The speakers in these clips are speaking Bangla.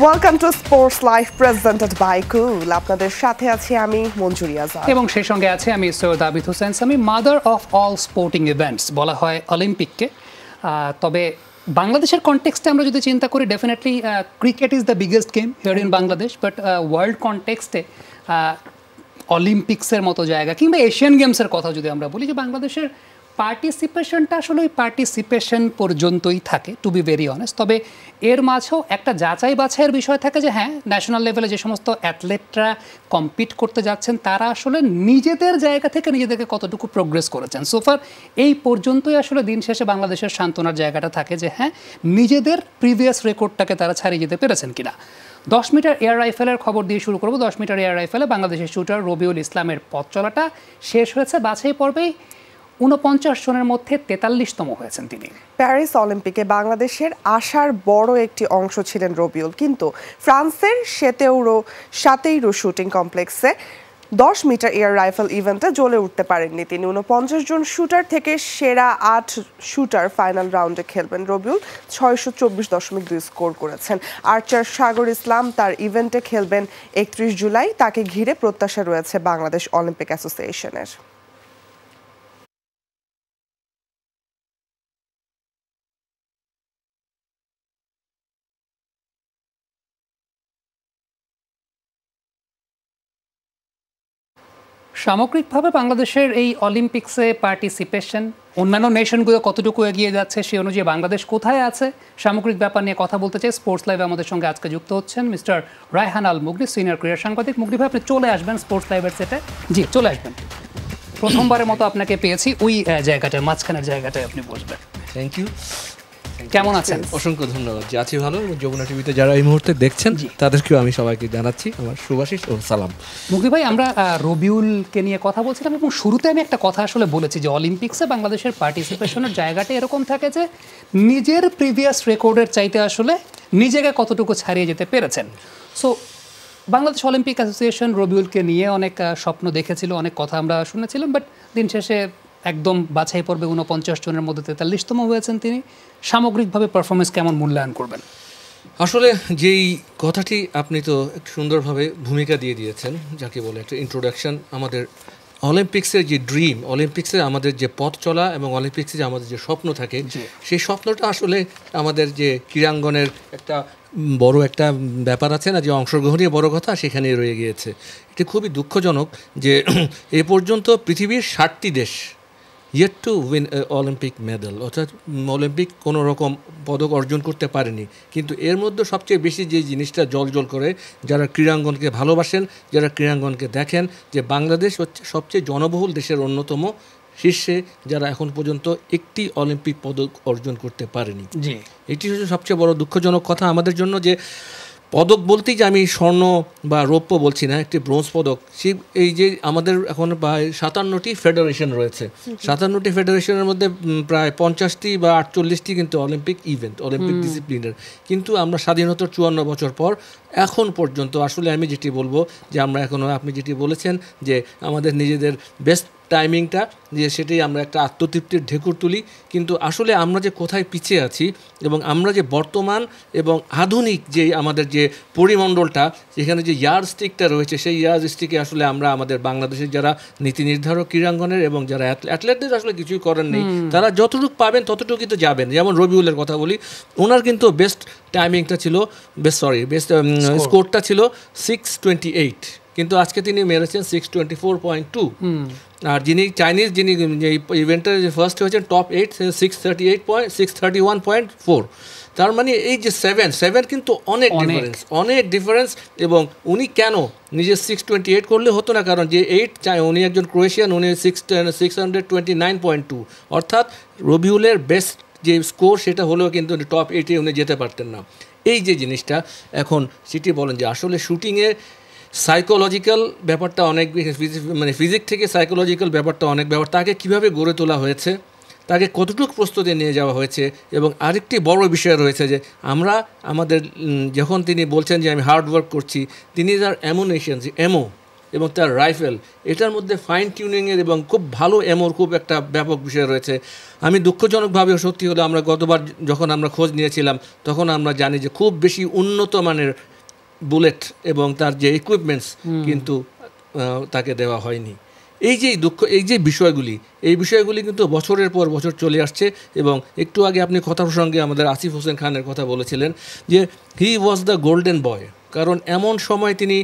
Welcome to sports live presented by Cool. আপনাদের সাথে আছি আমি মঞ্জুরি আজাদ এবং সেই সঙ্গে আছে আমি Syed Abid Hossain Sami. Mother of all sporting events বলা হয় অলিম্পিককে। তবে বাংলাদেশের কনটেক্সটে আমরা যদি চিন্তা করি, definitely cricket is the biggest game here in Bangladesh, but world কনটেক্সটে অলিম্পিক্সের মতো জায়গা কিংবা এশিয়ান গেমসের কথা যদি আমরা বলি, যে বাংলাদেশের পার্টিসিপেশনটা আসলে ওই পার্টিসিপেশন পর্যন্তই থাকে, টু বি ভেরি অনেস্ট। তবে এর মাঝেও একটা যাচাই বাছাইয়ের বিষয় থাকে যে হ্যাঁ, ন্যাশনাল লেভেলে যে সমস্ত অ্যাথলেটরা কম্পিট করতে যাচ্ছেন তারা আসলে নিজেদের জায়গা থেকে নিজেদেরকে কতটুকু প্রোগ্রেস করেছেন। সোফার এই পর্যন্তই আসলে দিন শেষে বাংলাদেশের সান্ত্বনার জায়গাটা থাকে যে হ্যাঁ, নিজেদের প্রিভিয়াস রেকর্ডটাকে তারা ছাড়িয়ে যেতে পেরেছেন কিনা। 10 মিটার এয়ার রাইফেলের খবর দিয়ে শুরু করব। 10 মিটার এয়ার রাইফেলে বাংলাদেশের শুটার রবিউল ইসলামের পথ চলাটা শেষ হয়েছে। বাছাই পর্বেই 49 জনের মধ্যে 43তম হয়েছেন তিনি। প্যারিস অলিম্পিকে বাংলাদেশের আশার বড় একটি অংশ ছিলেন রবিউল, কিন্তু ফ্রান্সের সাতেইরো শুটিং কমপ্লেক্সে 10 মিটার এয়ার রাইফেল ইভেন্টে জ্বলে উঠতে পারেননি তিনি। 49 জন শুটার থেকে সেরা 8 শুটার ফাইনাল রাউন্ডে খেলবেন। রবিউল 624.2 স্কোর করেছেন। আর্চার সাগর ইসলাম তার ইভেন্টে খেলবেন 31 জুলাই। তাকে ঘিরে প্রত্যাশা রয়েছে বাংলাদেশ অলিম্পিক অ্যাসোসিয়েশনের। সামগ্রিকভাবে বাংলাদেশের এই অলিম্পিক্সে পার্টিসিপেশন, অন্যান্য নেশনগুলো কতটুকু এগিয়ে যাচ্ছে, সেই অনুযায়ী বাংলাদেশ কোথায় আছে, সামগ্রিক ব্যাপার নিয়ে কথা বলতে চাই। স্পোর্টস লাইভে আমাদের সঙ্গে আজকে যুক্ত হচ্ছেন মিস্টার রায়হান আল মুগনি, সিনিয়র ক্রীড়া সাংবাদিক। মুগনি ভাই, আপনি চলে আসবেন স্পোর্টস লাইভের সেটে। জি, চলে আসবেন। প্রথমবারের মতো আপনাকে পেয়েছি ওই জায়গাটায়, মাঝখানের জায়গাটায় আপনি বসবেন। Thank you. কেমন আছেন? অসংখ্য ধন্যবাদ। যে আছি ভালো। যমুনা টিভিতে যারা এই মুহূর্তে দেখছেন তাদেরকেও আমি সবাইকে জানাচ্ছি আমার শুভাশিস ও সালাম। মুগলি ভাই, আমরা রবিউলকে নিয়ে কথা বলছিলাম এবং শুরুতে আমি একটা কথা আসলে বলেছি যে অলিম্পিক্সে বাংলাদেশের পার্টিসিপেশনের জায়গাটা এরকম থাকে যে নিজের প্রিভিয়াস রেকর্ডের চাইতে আসলে নিজেকে কতটুকু ছাড়িয়ে যেতে পেরেছেন। সো বাংলাদেশ অলিম্পিক অ্যাসোসিয়েশন রবিউলকে নিয়ে অনেক স্বপ্ন দেখেছিল, অনেক কথা আমরা শুনেছিলাম, বাট দিন শেষে একদম বাছাই পর্বে 49 জনের মধ্যে 43তম হয়েছেন তিনি। সামগ্রিকভাবে পারফরমেন্স কেমন মূল্যায়ন করবেন? আসলে যেই কথাটি আপনি তো একটু সুন্দরভাবে ভূমিকা দিয়ে দিয়েছেন, যাকে বলে একটা ইন্ট্রোডাকশন। আমাদের অলিম্পিক্সের যে ড্রিম, অলিম্পিক্সে আমাদের যে পথ চলা এবং অলিম্পিক্সে যে আমাদের যে স্বপ্ন থাকে, সেই স্বপ্নটা আসলে আমাদের যে ক্রীড়াঙ্গনের একটা বড় একটা ব্যাপার আছে না, যে অংশগ্রহণই বড় কথা, সেখানে রয়ে গিয়েছে। এটি খুবই দুঃখজনক যে এ পর্যন্ত পৃথিবীর 60টি দেশ yet to win Olympic medal, অর্থাৎ অলিম্পিক কোনো রকম পদক অর্জন করতে পারেনি। কিন্তু এর মধ্যে সবচেয়ে বেশি যে জিনিসটা জল করে, যারা ক্রীড়াঙ্গনকে ভালোবাসেন, যারা ক্রীড়াঙ্গনকে দেখেন, যে বাংলাদেশ হচ্ছে সবচেয়ে জনবহুল দেশের অন্যতম শীর্ষে, যারা এখন পর্যন্ত একটি অলিম্পিক পদক অর্জন করতে পারেনি। এটি হচ্ছে সবচেয়ে বড় দুঃখজনক কথা আমাদের জন্য। যে পদক বলতেই যে আমি স্বর্ণ বা রৌপ্য বলছি না, একটি ব্রোঞ্জ পদক। এই যে আমাদের এখন প্রায় 57টি ফেডারেশন রয়েছে, 57টি ফেডারেশনের মধ্যে প্রায় 50টি বা 48টি কিন্তু অলিম্পিক ইভেন্ট, অলিম্পিক ডিসিপ্লিনের। কিন্তু আমরা স্বাধীনতার 54 বছর পর এখন পর্যন্ত আসলে আমি যেটি বলবো যে আমরা এখনও, আপনি যেটি বলেছেন যে আমাদের নিজেদের বেস্ট টাইমিংটা, যে সেটাই আমরা একটা আত্মতৃপ্তির ঢেকুর তুলি। কিন্তু আসলে আমরা যে কোথায় পিছিয়ে আছি এবং আমরা যে বর্তমান এবং আধুনিক যে আমাদের যে পরিমণ্ডলটা, যেখানে যে ইয়ার স্টিকটা রয়েছে, সেই ইয়ার স্টিকে আসলে আমরা আমাদের বাংলাদেশের যারা নীতি নির্ধারক ক্রীড়াঙ্গনের এবং যারা অ্যাথলেটদের আসলে কিছুই করার নেই, তারা যতটুকু পাবেন ততটুকুই তো যাবেন। যেমন রবিউলের কথা বলি, ওনার কিন্তু বেস্ট টাইমিংটা ছিল, বেস্ট স্কোরটা ছিল 6:28, কিন্তু আজকে তিনি মেরেছেন 6:24.2। আর যিনি চাইনিজ, যিনি এই ইভেন্টের ফার্স্ট হয়েছেন টপ 8, 631.4। তার মানে এই যে 7 কিন্তু অনেক ডিফারেন্স। এবং উনি কেন নিজে 6:28 করলে হতো না, কারণ যে 8 চাই, উনি একজন ক্রোয়েশিয়ান, উনি 629.2, অর্থাৎ রবিউলের বেস্ট যে স্কোর সেটা হলেও কিন্তু টপ 8-এ উনি যেতে পারতেন না। এই যে জিনিসটা এখন সেটি বলেন যে আসলে শুটিংয়ে সাইকোলজিক্যাল ব্যাপারটা অনেক, মানে ফিজিক্স থেকে সাইকোলজিক্যাল ব্যাপারটা অনেক ব্যাপার। তাকে কীভাবে গড়ে তোলা হয়েছে, তাকে কতটুকু প্রস্তুতি নিয়ে যাওয়া হয়েছে। এবং আরেকটি বড় বিষয় রয়েছে যে আমরা আমাদের, যখন তিনি বলছেন যে আমি হার্ড ওয়ার্ক করছি, তিনি তার অ্যামোনেশন, যে এবং তার রাইফেল, এটার মধ্যে ফাইন টিউনিংয়ের এবং খুব ভালো এমোর খুব একটা ব্যাপক বিষয় রয়েছে। আমি দুঃখজনকভাবেও সত্যি হলো আমরা গতবার যখন আমরা খোঁজ নিয়েছিলাম তখন আমরা জানি যে খুব বেশি উন্নত মানের বুলেট এবং তার যে ইকুইপমেন্টস কিন্তু তাকে দেওয়া হয়নি। এই যে বিষয়গুলি, এই বিষয়গুলি কিন্তু বছরের পর বছর চলে আসছে। এবং একটু আগে আপনি কথা প্রসঙ্গে আমাদের আসিফ হোসেন খানের কথা বলেছিলেন যে হি ওয়াজ দ্য গোল্ডেন বয়, কারণ এমন সময় তিনি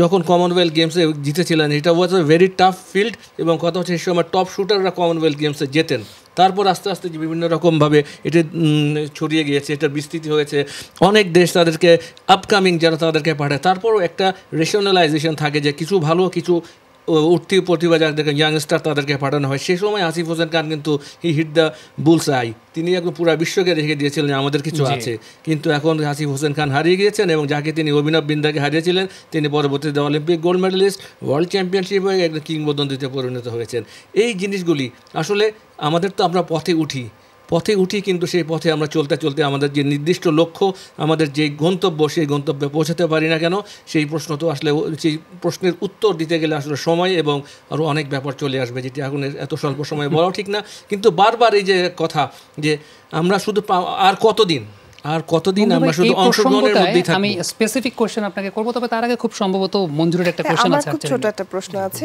যখন কমনওয়েলথ গেমসে জিতেছিলেন, এটা ওয়াজ এ ভেরি টাফ ফিল্ড এবং কথা হচ্ছে সেই সময় টপ শুটাররা কমনওয়েলথ গেমসে জেতেন। তারপর আস্তে আস্তে যে বিভিন্ন রকমভাবে এটা ছড়িয়ে গিয়েছে, এটা বিস্তৃতি হয়েছে, অনেক দেশ তাদেরকে আপকামিং যারা তাদেরকে পাঠায়। তারপরও একটা রেশনালাইজেশন থাকে যে কিছু ভালো কিছু উঠতি প্রতিভা যাদেরকে ইয়াংস্টার তাদেরকে পাঠানো হয়। সেই সময় আসিফ হোসেন খান কিন্তু হি হিট দ্য বুলস আই, তিনি একদম পুরো বিশ্বকে রেখে দিয়েছিলেন আমাদের কিছু আছে। কিন্তু এখন আসিফ হোসেন খান হারিয়ে গিয়েছেন এবং যাকে তিনি অভিনব বিন্দাকে হারিয়েছিলেন তিনি পরবর্তীতে Olympic gold medalist, world championship হয়ে একটা কিংবদন্তিতে পরিণত হয়েছেন। এই জিনিসগুলি আসলে আমাদের তো আমরা পথে উঠি কিন্তু সেই পথে আমরা চলতে চলতে আমাদের যে নির্দিষ্ট লক্ষ্য, আমাদের যে গন্তব্য, সেই গন্তব্যে পৌঁছাতে পারি না কেন, সেই প্রশ্ন তো আসলে সেই প্রশ্নের উত্তর দিতে গেলে আসলে সময় এবং আরও অনেক ব্যাপার চলে আসবে, যেটি এখন এত স্বল্প সময়ে বলাও ঠিক না। কিন্তু বারবার এই যে কথা যে আমরা শুধু আর কতদিন আমরা শুধু অংশগ্রহণের মধ্যেই থাকব। আমি স্পেসিফিক কোশ্চেন আপনাকে করব, তবে তার আগে খুব সম্ভবত মঞ্জুরের একটা কোশ্চেন আছে। আমার খুব ছোট একটা প্রশ্ন আছে।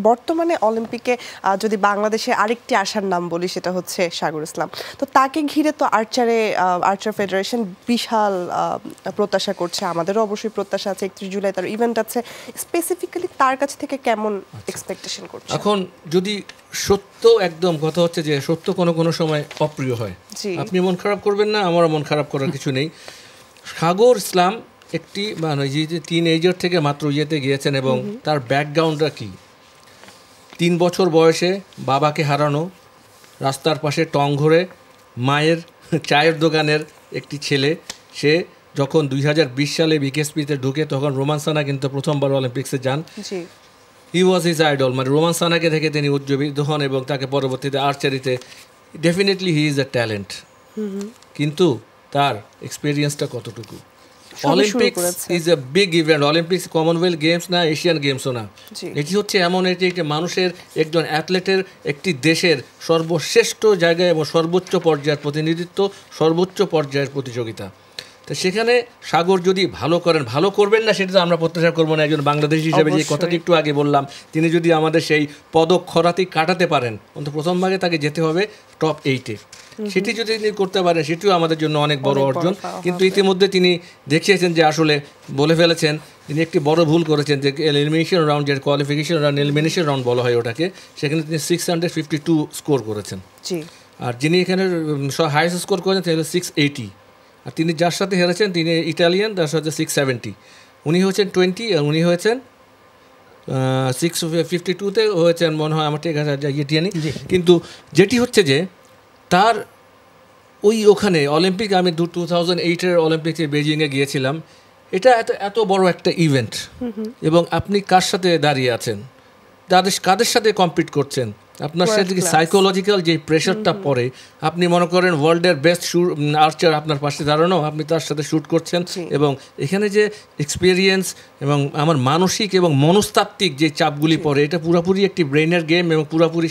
বর্তমানে অলিম্পিকে যদি বাংলাদেশে আরেকটি আশার নাম বলি সেটা হচ্ছে সাগর ইসলাম, তো তাকে ঘিরে তো আর্চার ফেডারেশন বিশাল প্রত্যাশা করছে, আমাদেরও অবশ্যই প্রত্যাশা আছে। 31 জুলাই তার ইভেন্ট আছে, স্পেসিফিক্যালি তার কাছ থেকে কেমন এক্সপেকটেশন করছে? এখন যদি সত্য, একদম কথা হচ্ছে যে সত্য কোনো সময় অপ্রিয় হয়, আপনি মন খারাপ করবেন না, আমারও মন খারাপ করার কিছু নেই। সাগর ইসলাম একটি মানে যে 3 এজার থেকে মাত্র ইয়েতে গিয়েছেন এবং তার ব্যাকগ্রাউন্ডটা কি, 3 বছর বয়সে বাবাকে হারানো, রাস্তার পাশে টং ঘরে মায়ের চায়ের দোকানের একটি ছেলে। সে যখন 2020 সালে বিকেএসপিতে ঢুকে তখন রোমান সানা কিন্তু প্রথমবার অলিম্পিক্সে যান। হি ওয়াজ হিজ আইডল, মানে রোমান সানাকে থেকে তিনি উজ্জীবিত হন এবং তাকে পরবর্তীতে আর্চারিতে definitely he is a talent, কিন্তু তার এক্সপিরিয়েন্সটা কতটুকু? Olympics is a big event. Olympics Commonwealth Games না, এশিয়ান গেমসও না। এটি হচ্ছে এমন একটি মানুষের, একজন অ্যাথলেটের, একটি দেশের সর্বশ্রেষ্ঠ জায়গায় এবং সর্বোচ্চ পর্যায়ের প্রতিনিধিত্ব, সর্বোচ্চ পর্যায়ের প্রতিযোগিতা। তো সেখানে সাগর যদি ভালো করবেন না সেটা তো আমরা প্রত্যাশা করবো না। একজন বাংলাদেশি হিসেবে যে কথাটি একটু আগে বললাম, তিনি যদি আমাদের সেই পদক খরাতি কাটাতে পারেন, অন্তত প্রথম ভাগে তাকে যেতে হবে টপ 8-এ, সেটি যদি তিনি করতে পারেন সেটিও আমাদের জন্য অনেক বড় অর্জন। কিন্তু ইতিমধ্যে তিনি দেখিয়েছেন যে আসলে বলে ফেলেছেন তিনি একটি বড় ভুল করেছেন, যে এলিমিনেশন রাউন্ড, যে কোয়ালিফিকেশন রাউন্ড, এলিমিনেশন রাউন্ড বলা হয় ওটাকে, সেখানে তিনি 652 স্কোর করেছেন। আর যিনি এখানে হাইয়েস্ট স্কোর করেছেন তিনি 680, আর তিনি যার সাথে হেরেছেন তিনি ইটালিয়ান, তার সাথে 670। উনি হয়েছেন 20 আর উনি হয়েছেন 652-তে হয়েছেন মনে হয়, আমার ঠিক আছে ইয়ে নিই। কিন্তু যেটি হচ্ছে যে তার ওখানে অলিম্পিক, আমি 2008-এর অলিম্পিক্সে বেজিংয়ে গিয়েছিলাম, এটা এত বড় একটা ইভেন্ট এবং আপনি কার সাথে দাঁড়িয়ে আছেন, কাদের সাথে কম্পিট করছেন, আপনার সাথে সাইকোলজিক্যাল যে প্রেশারটা পড়ে, আপনি মনে করেন ওয়ার্ল্ডের বেস্ট আর্চার আপনার পাশে দাঁড়ানো, আপনি তার সাথে শ্যুট করছেন এবং এখানে যে এক্সপিরিয়েন্স এবং আমার মানসিক এবং মনস্তাত্ত্বিক যে চাপগুলি পড়ে, এটা পুরোপুরি একটি ব্রেনের গেম এবং পুরোপুরি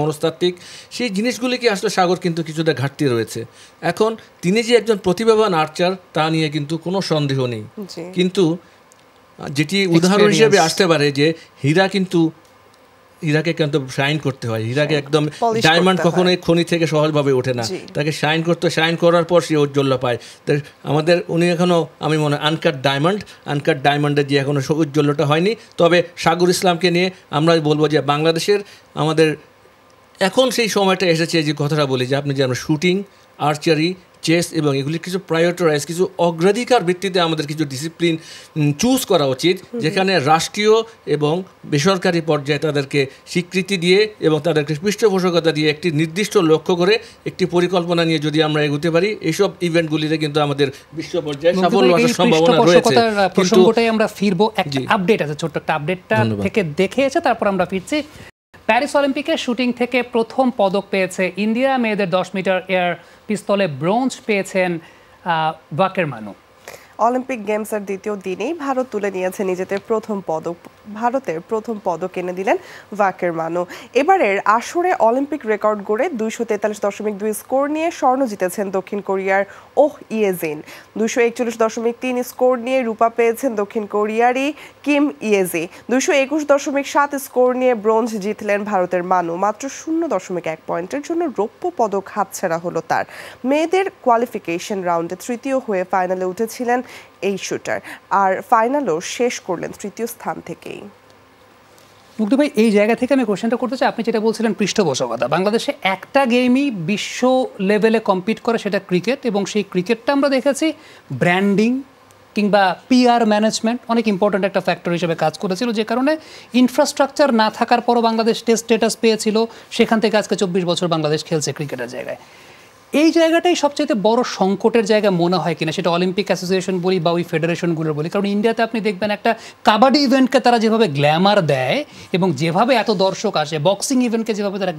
মনস্তাত্ত্বিক। সেই জিনিসগুলিকে আসলে সাগর কিন্তু কিছুটা ঘাটতি রয়েছে। এখন তিনি যে একজন প্রতিভাবান আর্চার তা নিয়ে কিন্তু কোনো সন্দেহ নেই, কিন্তু যেটি উদাহরণ হিসেবে আসতে পারে যে হীরাকে কিন্তু শাইন করতে হয়, হীরাকে একদম ডায়মন্ড কখনোই খনি থেকে সহজভাবে ওঠে না, তাকে শাইন করার পর সে ঔজ্জ্বল্য পায়। আমাদের উনি এখনও আমি মনে হয় আনকাট ডায়মন্ডের যে এখনও ঔজ্জ্বল্যটা হয়নি। তবে সাগর ইসলামকে নিয়ে আমরা বলবো যে বাংলাদেশের আমাদের এখন সেই সময়টা এসেছে, যে কথাটা বলি যে আপনি যে আমরা শুটিং, আর্চারি, চেস এবং এগুলি কিছু প্রায়োরিটাইজ, কিছু অগ্রাধিকার ভিত্তিতে আমাদের কিছু ডিসিপ্লিন চুজ করা উচিত, যেখানে রাষ্ট্রীয় এবং বেসরকারি পর্যায়ে তাদেরকে স্বীকৃতি দিয়ে এবং তাদেরকে পৃষ্ঠপোষকতা দিয়ে একটি নির্দিষ্ট লক্ষ্য করে একটি পরিকল্পনা নিয়ে যদি আমরা এগোতে পারি, এইসব ইভেন্টগুলিতে কিন্তু আমাদের বিশ্ব পর্যায়ে সাফল্য আসার সম্ভাবনা রয়েছে। প্রসঙ্গটাই আমরা ফিরবো, একটা আপডেট আছে, ছোট্ট একটা আপডেটটা থেকে দেখে এসে তারপর আমরা ফিরছি। প্যারিস অলিম্পিকে শুটিং থেকে প্রথম পদক পেয়েছে ইন্ডিয়া, মেয়েদের 10 মিটার এয়ার পিস্তলে ব্রোঞ্জ পেয়েছেন ওয়াকের মানু। অলিম্পিক গেমসের দ্বিতীয় দিনেই ভারত তুলে নিয়েছে নিজেদের প্রথম পদক। ভারতের প্রথম পদক এনে দিলেন ওয়াকের মানু। এবারের আসরে অলিম্পিক রেকর্ড গড়ে 243.2 স্কোর নিয়ে স্বর্ণ জিতেছেন দক্ষিণ কোরিয়ার ওহ ইয়েজিন। 241.3 স্কোর নিয়ে রূপা পেয়েছেন দক্ষিণ কোরিয়ারই কিম ইয়েজি। 221.7 স্কোর নিয়ে ব্রোঞ্জ জিতলেন ভারতের মানু। মাত্র 0.1 পয়েন্টের জন্য রৌপ্য পদক হাতছাড়া হলো তার। মেয়েদের কোয়ালিফিকেশন রাউন্ডে তৃতীয় হয়ে ফাইনালে উঠেছিলেন এই শুটার, আর ফাইনালও শেষ করলেন তৃতীয় স্থান থেকেই। মুগ্ধ ভাই, এই জায়গা থেকে আমি কোশ্চেনটা করতে চাই, আপনি যেটা বলছিলেন পৃষ্ঠপোষকতা, বাংলাদেশে একটা গেমই বিশ্ব লেভেলে কম্পিট করে, সেটা ক্রিকেট, এবং সেই ক্রিকেটটা আমরা দেখেছি ব্র্যান্ডিং কিংবা পিআর ম্যানেজমেন্ট অনেক ইম্পর্ট্যান্ট একটা ফ্যাক্টর হিসেবে কাজ করেছিল, যে কারণে ইনফ্রাস্ট্রাকচার না থাকার পরও বাংলাদেশ টেস্ট স্ট্যাটাস পেয়েছিল। সেখান থেকে আজকে 24 বছর বাংলাদেশ খেলছে ক্রিকেটের জায়গায়। এই জায়গাটাই সবচেয়ে বড় সংকটের জায়গা মনে হয় কিনা, সেটা অলিম্পিক অ্যাসোসিয়েশন বলি বা ওই ফেডারেশনগুলোর বলি। কারণ ইন্ডিয়াতে আপনি দেখবেন একটা কাবাডি ইভেন্টকে তারা যেভাবে গ্ল্যামার দেয় এবং যেভাবে এত দর্শক আসে, বক্সিং ইভেন্টকে যেভাবে তারা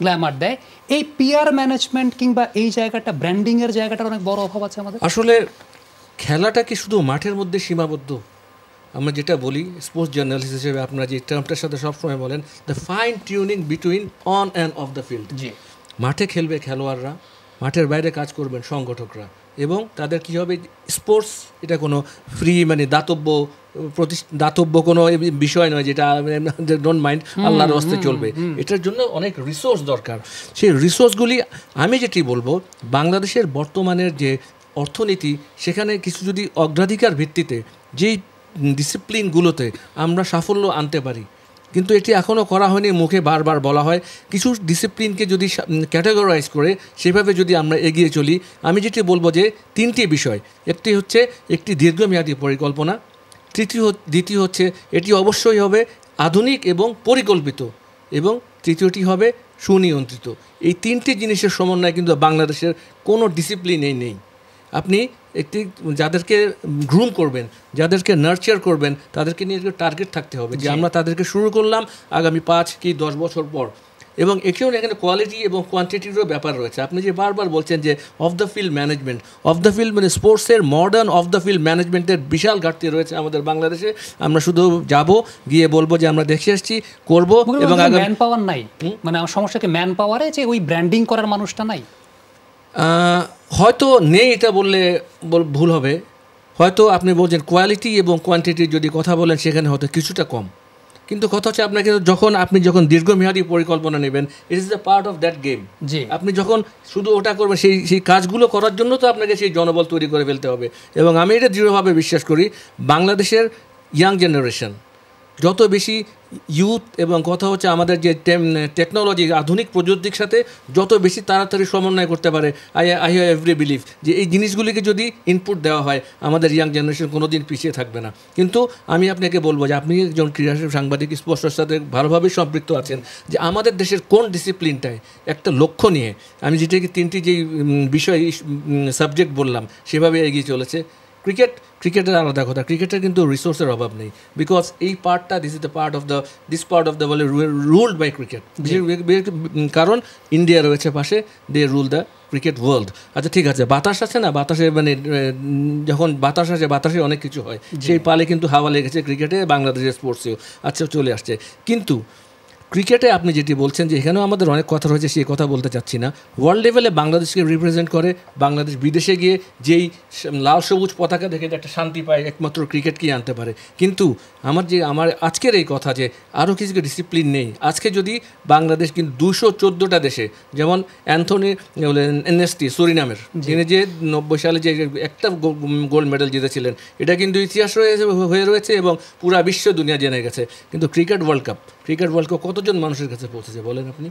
গ্ল্যামার দেয়, এই পিআর ম্যানেজমেন্ট কিংবা এই জায়গাটা ব্র্যান্ডিংয়ের জায়গাটার অনেক বড় অভাব আছে আমাদের। আসলে খেলাটা কি শুধু মাঠের মধ্যে সীমাবদ্ধ? আমরা যেটা বলি স্পোর্টস জার্নালিস্ট হিসেবে, আপনারা যে টার্মটার সাথে সবসময় বলেন, the fine tuning between on and off the field. জি, মাঠে খেলবে খেলোয়াড়রা, মাঠের বাইরে কাজ করবেন সংগঠকরা, এবং তাদের কী হবে, স্পোর্টস এটা কোনো ফ্রি মানে দাতব্য কোনো বিষয় নয় যেটা ডোন্ট মাইন্ড আল্লাহর হস্তে চলবে। এটার জন্য অনেক রিসোর্স দরকার। সেই রিসোর্সগুলি আমি যেটি বলবো, বাংলাদেশের বর্তমানের যে অর্থনীতি, সেখানে কিছু যদি অগ্রাধিকার ভিত্তিতে যেই ডিসিপ্লিনগুলোতে আমরা সাফল্য আনতে পারি, কিন্তু এটি এখনও করা হয়নি, মুখে বারবার বলা হয়। কিছু ডিসিপ্লিনকে যদি ক্যাটাগরাইজ করে সেভাবে যদি আমরা এগিয়ে চলি, আমি যেটি বলবো যে তিনটি বিষয়। একটি হচ্ছে একটি দীর্ঘমেয়াদী পরিকল্পনা, দ্বিতীয় হচ্ছে এটি অবশ্যই হবে আধুনিক এবং পরিকল্পিত, এবং তৃতীয়টি হবে সুনিয়ন্ত্রিত। এই তিনটি জিনিসের সমন্বয় কিন্তু বাংলাদেশের কোনো ডিসিপ্লিনেই নেই। আপনি যাদেরকে গ্রুম করবেন, যাদেরকে নার্চার করবেন, তাদেরকে নিয়ে টার্গেট থাকতে হবে যে আমরা তাদেরকে শুরু করলাম আগামী 5 কি 10 বছর পর। এবং এখানেও এখানে কোয়ালিটি এবং কোয়ান্টিটিরও ব্যাপার রয়েছে। আপনি যে বারবার বলছেন যে of the field management, of the field মানে স্পোর্টসের মডার্ন অফ দ্য ফিল্ড ম্যানেজমেন্টের বিশাল ঘাটতি রয়েছে আমাদের বাংলাদেশে। আমরা শুধু যাব, গিয়ে বলবো যে আমরা দেখে এসেছি, করবো, এবং ম্যান পাওয়ার নাই। মানে আমার সমস্যাকে ম্যান পাওয়ারে, যে ওই ব্র্যান্ডিং করার মানুষটা নাই। হয়তো নেই, এটা বললে ভুল হবে। হয়তো আপনি বলছেন কোয়ালিটি এবং কোয়ান্টিটির যদি কথা বলেন, সেখানে হয়তো কিছুটা কম। কিন্তু কথা হচ্ছে আপনাকে আপনি যখন দীর্ঘমেয়াদী পরিকল্পনা নেবেন, it is the part of that game. আপনি যখন শুধু ওটা করবেন, সেই কাজগুলো করার জন্য তো আপনাকে সেই জনবল তৈরি করে ফেলতে হবে। এবং আমি এটা দৃঢ়ভাবে বিশ্বাস করি, বাংলাদেশের ইয়াং জেনারেশন যত বেশি ইউথ, এবং কথা হচ্ছে আমাদের যে টেকনোলজি আধুনিক প্রযুক্তির সাথে যত বেশি তাড়াতাড়ি সমন্বয় করতে পারে, আই হ্যাভ এভরি বিলিভ যে এই জিনিসগুলিকে যদি ইনপুট দেওয়া হয়, আমাদের ইয়াং জেনারেশন কোনো দিন পিছিয়ে থাকবে না। কিন্তু আমি আপনাকে বলবো যে আপনি একজন ক্রীড়া সাংবাদিক, স্পোর্টসের সাথে ভালোভাবে সম্পৃক্ত আছেন, যে আমাদের দেশের কোন ডিসিপ্লিনটায় একটা লক্ষ্য নিয়ে আমি যেটাকে তিনটি যেই বিষয় সাবজেক্ট বললাম সেভাবে এগিয়ে চলেছে। ক্রিকেটের আলাদা কথা, ক্রিকেটের কিন্তু রিসোর্সের অভাব নেই, বিকজ এই পার্টটা দিস পার্ট অফ দ্য বলে রুলড বাই ক্রিকেট। কারণ ইন্ডিয়া রয়েছে পাশে, দে রুল দ্য ক্রিকেট ওয়ার্ল্ড। আচ্ছা ঠিক আছে, বাতাস আছে না, বাতাসে মানে যখন বাতাস আসে, বাতাসে অনেক কিছু হয়, সেই পালে কিন্তু হাওয়া লেগেছে ক্রিকেটে, বাংলাদেশের স্পোর্টসেও আচ্ছা চলে আসছে। কিন্তু ক্রিকেটে আপনি যেটি বলছেন যে এখানেও আমাদের অনেক কথা রয়েছে, সেই কথা বলতে চাচ্ছি না। ওয়ার্ল্ড লেভেলে বাংলাদেশকে রিপ্রেজেন্ট করে, বাংলাদেশ বিদেশে গিয়ে যেই লাল সবুজ পতাকা দেখে একটা শান্তি পায়, একমাত্র ক্রিকেটকেই আনতে পারে। কিন্তু আমার আজকের এই কথা যে আরও কিছু ডিসিপ্লিন নেই। আজকে যদি বাংলাদেশ কিন্তু 214টা দেশে, যেমন অ্যান্থনি এনএসটি সুরিনামের, যিনি যে 90 সালে যে একটা গোল্ড মেডেল জিতেছিলেন, এটা কিন্তু ইতিহাস হয়ে রয়েছে এবং পুরা বিশ্ব দুনিয়া জেনে গেছে। কিন্তু ক্রিকেট ওয়ার্ল্ড কাপ কতজন মানুষের কাছে পৌঁছেছে বলেন আপনি?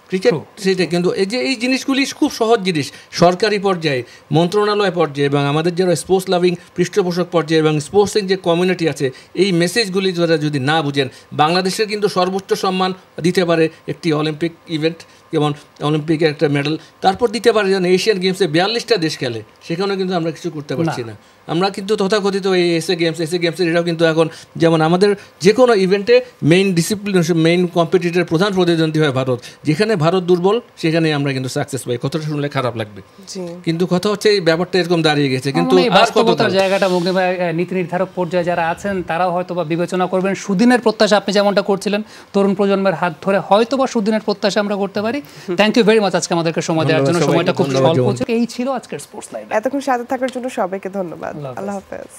ক্রিকেট সেটা কিন্তু এই জিনিসগুলি খুব সহজ জিনিস। সরকারি পর্যায়ে, মন্ত্রণালয় পর্যায়ে, এবং আমাদের যারা স্পোর্টস লাভিং পৃষ্ঠপোষক পর্যায়ে এবং স্পোর্টসের যে কমিউনিটি আছে, এই মেসেজগুলি যারা যদি না বুঝেন, বাংলাদেশের কিন্তু সর্বোচ্চ সম্মান দিতে পারে একটি অলিম্পিক ইভেন্ট, যেমন অলিম্পিকে একটা মেডেল, তারপর দিতে পারে যেন এশিয়ান গেমসে 42টা দেশ খেলে, সেখানেও কিন্তু আমরা কিছু করতে পারছি না। আমরা কিন্তু তথাকথিত এই এসএ গেমসের এটাও কিন্তু এখন যেমন আমাদের যে কোনো ইভেন্টে মেইন ডিসিপ্লিন, মেইন কম্পিটিটর, প্রধান প্রতিদ্বন্দ্বী হয় ভারত। যেখানে ভারত দুর্বল সেখানে আমরা কিন্তু সাকসেস পাই। কথাটা শুনলে খারাপ লাগবে, কিন্তু কথা হচ্ছে এই ব্যাপারটা এরকম দাঁড়িয়ে গেছে। কিন্তু বাস্তবতার জায়গাটা নীতি নির্ধারক পর্যায়ে যারা আছেন তারাও হয়তো বা বিবেচনা করবেন। সুদিনের প্রত্যাশা আপনি যেমনটা করছিলেন, তরুণ প্রজন্মের হাত ধরে হয়তো বা সুদিনের প্রত্যাশা আমরা করতে পারি। থ্যাংক ইউ ভেরি মাচ আজকে আমাদেরকে সময় দেওয়ার জন্য। সময়টা খুব স্বল্প ছিল। এই ছিল আজকের স্পোর্টস লাইভ। এতক্ষণ সাথে থাকার জন্য সবাইকে ধন্যবাদ। আল্লাহ হাফেজ।